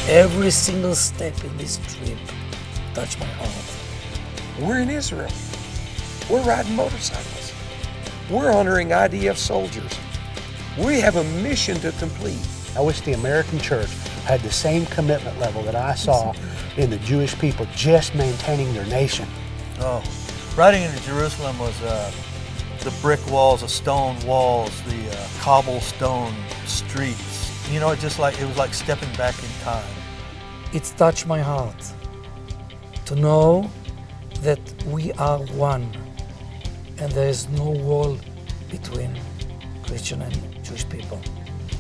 Every single step in this trip touched my heart. We're in Israel. We're riding motorcycles. We're honoring IDF soldiers. We have a mission to complete. I wish the American church had the same commitment level that I saw in the Jewish people just maintaining their nation. Oh, riding into Jerusalem was the brick walls, the stone walls, the cobblestone streets. You know, it was like stepping back in time. It touched my heart to know that we are one and there is no wall between Christian and Jewish people.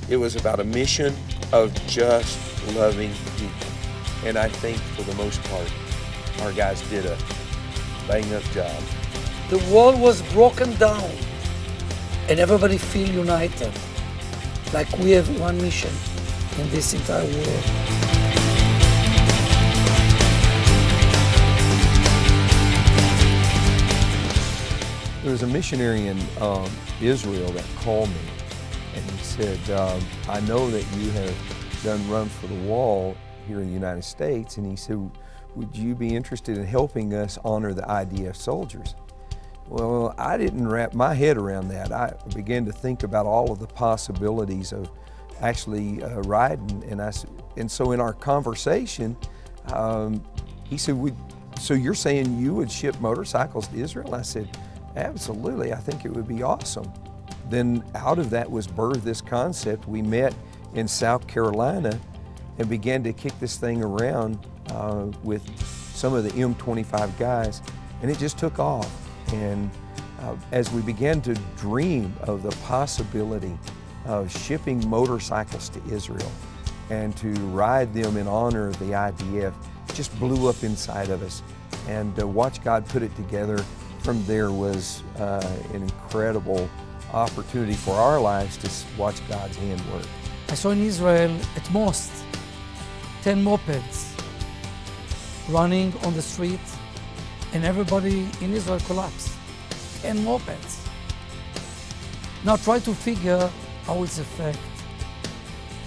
It was about a mission of just loving people. And I think for the most part, our guys did a bang-up job. The wall was broken down and everybody feel united, like we have one mission in this entire world. There was a missionary in Israel that called me and he said, I know that you have done Run for the Wall here in the United States, and he said, would you be interested in helping us honor the IDF soldiers? Well, I didn't wrap my head around that. I began to think about all of the possibilities of actually riding, and so in our conversation, he said, so you're saying you would ship motorcycles to Israel? I said, absolutely, I think it would be awesome. Then out of that was birthed this concept. We met in South Carolina and began to kick this thing around with some of the M25 guys, and it just took off. And as we began to dream of the possibility of shipping motorcycles to Israel and to ride them in honor of the IDF, it just blew up inside of us. And to watch God put it together from there was an incredible opportunity for our lives to watch God's hand work. I saw in Israel at most 10 mopeds running on the street, and everybody in Israel collapsed. 10 mopeds. Now try to figure how it's affect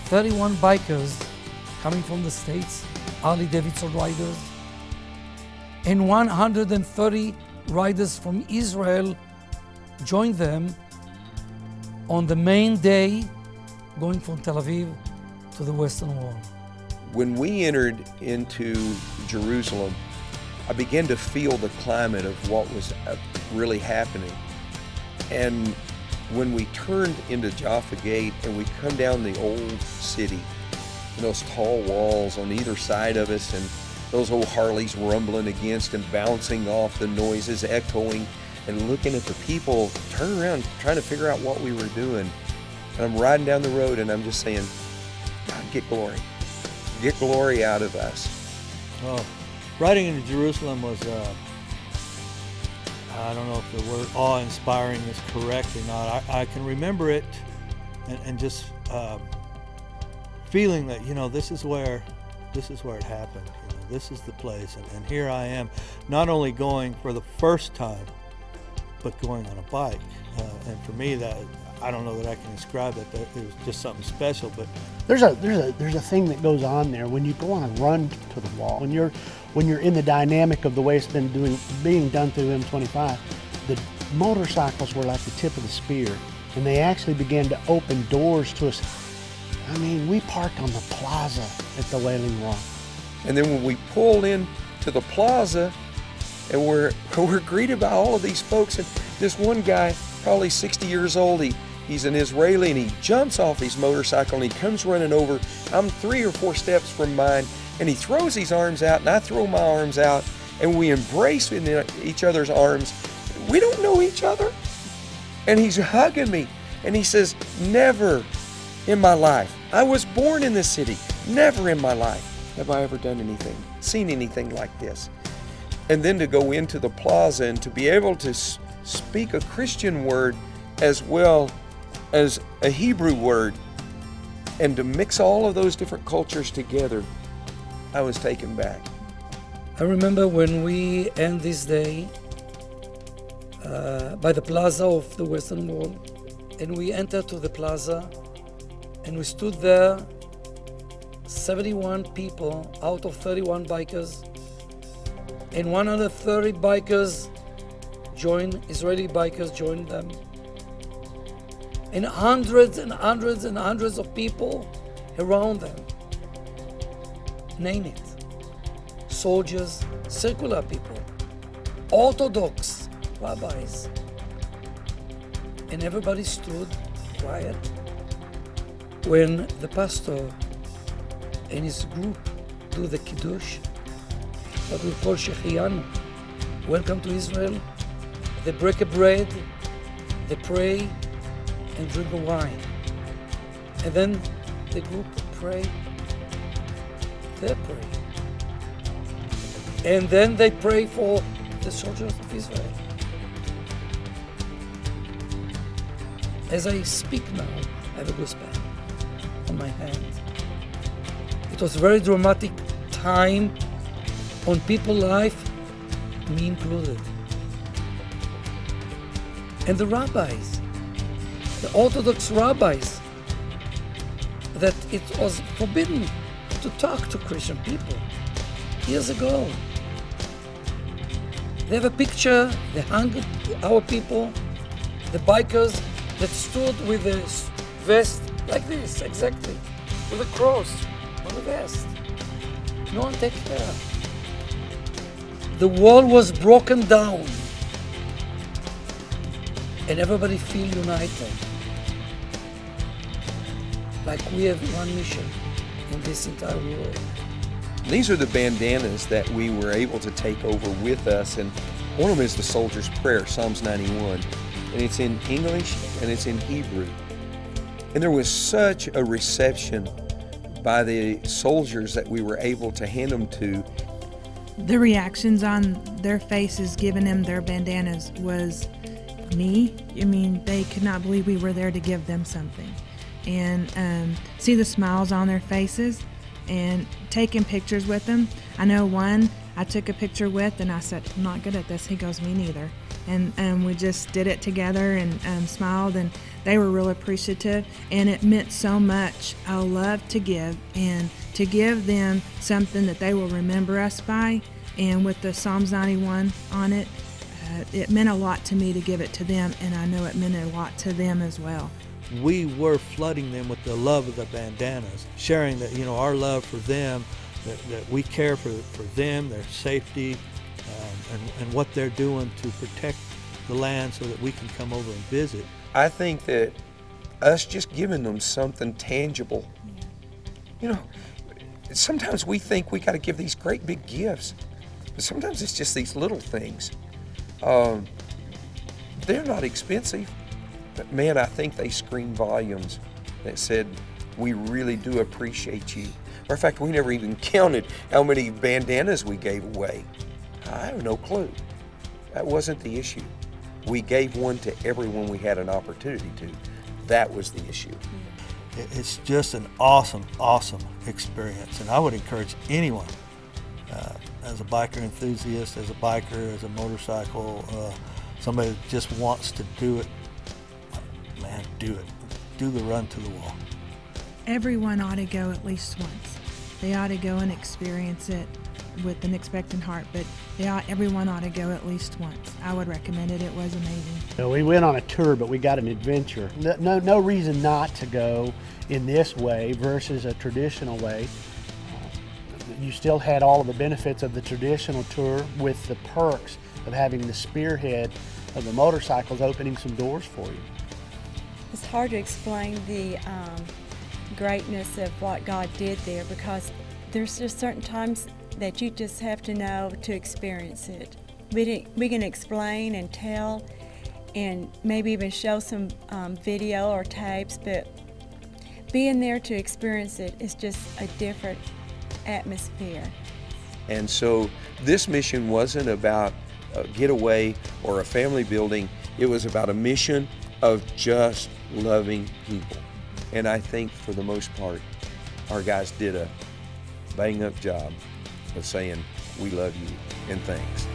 31 bikers coming from the States, Harley Davidson riders, and 130 riders from Israel joined them on the main day going from Tel Aviv to the Western Wall. When we entered into Jerusalem, I began to feel the climate of what was really happening. And when we turned into Jaffa Gate and we come down the old city, and those tall walls on either side of us, and those old Harleys rumbling against and bouncing off, the noises echoing, and looking at the people turn around trying to figure out what we were doing. And I'm riding down the road and I'm just saying, God, get glory. Get glory out of us. Oh, riding into Jerusalem was, I don't know if the word awe-inspiring is correct or not. I can remember it and just feeling that, you know, this is where it happened. You know, this is the place, and here I am, not only going for the first time, but going on a bike. And for me, that, I don't know that I can describe it. That it was just something special. But there's a thing that goes on there when you go on a run to the wall. When you're in the dynamic of the way it's been being done through M25, the motorcycles were like the tip of the spear, and they actually began to open doors to us. I mean, we parked on the plaza at the Wailing Wall. And then when we pulled in to the plaza, and we're greeted by all of these folks, and this one guy, probably 60 years old, he's an Israeli, and he jumps off his motorcycle and he comes running over. I'm 3 or 4 steps from mine, and he throws his arms out, and I throw my arms out, and we embrace in each other's arms. We don't know each other. And he's hugging me, and he says, never in my life, I was born in this city, never in my life have I ever done anything, seen anything like this. And then to go into the plaza and to be able to speak a Christian word as well as a Hebrew word, and to mix all of those different cultures together, I was taken back. I remember when we end this day by the plaza of the Western Wall, and we entered to the plaza, and we stood there 71 people out of 31 bikers, and 130 bikers joined, Israeli bikers joined them. And hundreds and hundreds and hundreds of people around them. Name it. Soldiers, secular people, Orthodox rabbis. And everybody stood quiet when the pastor and his group do the Kiddush, what we call Shechianu. Welcome to Israel. They break a bread, they pray, and drink a wine. And then the group pray, they pray. And then they pray for the soldiers of Israel. As I speak now, I have a goosebump on my hand. It was a very dramatic time on people's life, me included. And the rabbis, the Orthodox rabbis, that it was forbidden to talk to Christian people years ago. They have a picture, they hung our people, the bikers that stood with a vest like this, exactly, with a cross on the vest. No one take care. The wall was broken down and everybody feel united. Like we have one mission in this entire world. These are the bandanas that we were able to take over with us, and one of them is the Soldier's Prayer, Psalms 91. And it's in English and it's in Hebrew. And there was such a reception by the soldiers that we were able to hand them to. The reactions on their faces giving them their bandanas was me. I mean, they could not believe we were there to give them something. And see the smiles on their faces and taking pictures with them. I know one I took a picture with and I said, I'm not good at this. He goes, me neither. And we just did it together and smiled, and they were real appreciative, and it meant so much. I love to give, and to give them something that they will remember us by, and with the Psalms 91 on it, it meant a lot to me to give it to them, and I know it meant a lot to them as well. We were flooding them with the love of the bandanas, sharing that, our love for them, that we care for them, their safety, and what they're doing to protect the land so that we can come over and visit. I think that us just giving them something tangible, sometimes we think we got to give these great big gifts, but sometimes it's just these little things. They're not expensive, but man, I think they scream volumes that said, we really do appreciate you. Matter of fact, we never even counted how many bandanas we gave away. I have no clue. That wasn't the issue. We gave one to everyone we had an opportunity to. That was the issue. It's just an awesome, awesome experience, and I would encourage anyone, as a biker enthusiast, as a biker, as a motorcycle, somebody that just wants to do it, man, do it. Do the run to the wall. Everyone ought to go at least once. They ought to go and experience it with an expectant heart, but everyone ought to go at least once. I would recommend it. It was amazing. We went on a tour, but we got an adventure. No reason not to go in this way versus a traditional way. You still had all of the benefits of the traditional tour with the perks of having the spearhead of the motorcycles opening some doors for you. It's hard to explain the greatness of what God did there, because there's just certain times that you just have to know to experience it. We can explain and tell and maybe even show some video or tapes, but being there to experience it is just a different atmosphere. And so this mission wasn't about a getaway or a family building. It was about a mission of just loving people. And I think for the most part, our guys did a bang-up job of saying, we love you, and thanks.